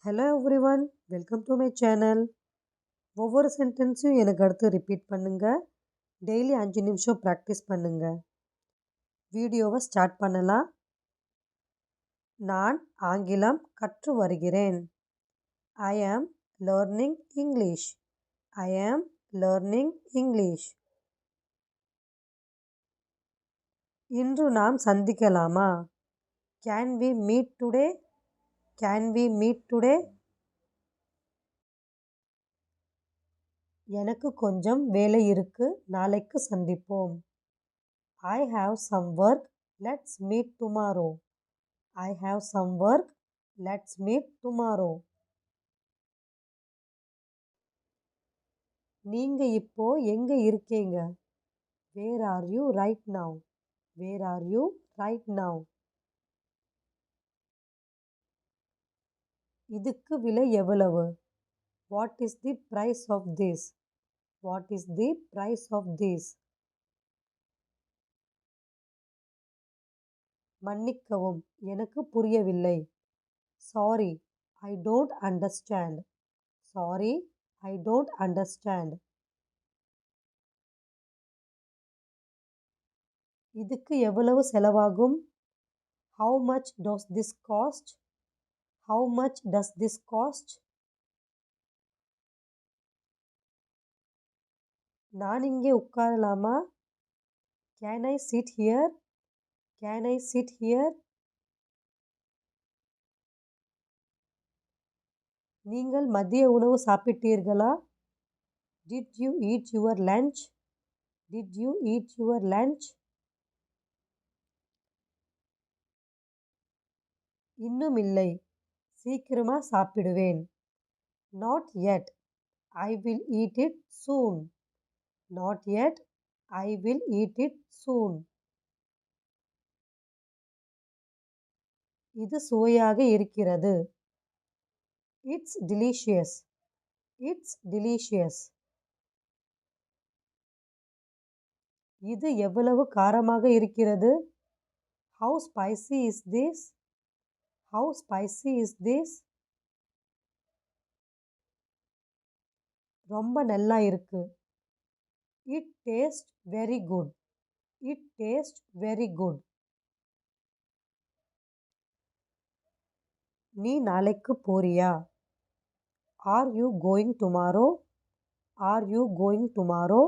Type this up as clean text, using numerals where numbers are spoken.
Hello everyone, welcome to my channel. ஒவ்வொரு சென்டென்ஸையும் எனக்கு அடுத்து ரிப்பீட் பண்ணுங்க. டெய்லி 5 நிமிஷம் ப்ராக்டிஸ் பண்ணுங்க. வீடியோவை ஸ்டார்ட் பண்ணலாம். நான் ஆங்கிலம் கற்று வருகிறேன். ஐ ஆம் லேர்னிங் இங்கிலீஷ். ஐ ஆம் லேர்னிங் இங்கிலீஷ். இன்று நாம் சந்திக்கலாமா? Can we meet today? Can we meet today? எனக்கு கொஞ்சம் வேலை இருக்கு, நாளைக்கு சந்திப்போம். I have some work, let's meet tomorrow. I have some work, let's meet tomorrow. நீங்க இப்போ எங்க இருக்கீங்க? Where are you right now? Where are you right now? இதுக்கு விலை எவ்வளவு? What is the price of this? What is the price of this? மன்னிக்கவும், எனக்கு புரியவில்லை. Sorry, I don't understand. Sorry, I don't understand. இதுக்கு எவ்வளவு செலவாகும்? How much does this cost? How much does this cost? நான் இங்கே உட்காரலாமா? Can I sit here? Can I sit here? நீங்கள் மதிய உணவு சாப்பிட்டீர்களா? Did you eat your lunch? Did you eat your lunch? இன்னும் இல்லை. சீக்கிரமா சாப்பிடுவேன். Not yet. I will eat it soon. Not yet. I will eat it soon. இது சுவையாக இருக்கிறது. It's delicious. It's delicious. இது எவ்வளவு காரமாக இருக்கிறது? How spicy is this? How spicy is this? ரொம்ப நல்லா இருக்கு. It tastes very good. It tastes very good. நீ நாளைக்கு போறியா? Are you going tomorrow? Are you going tomorrow?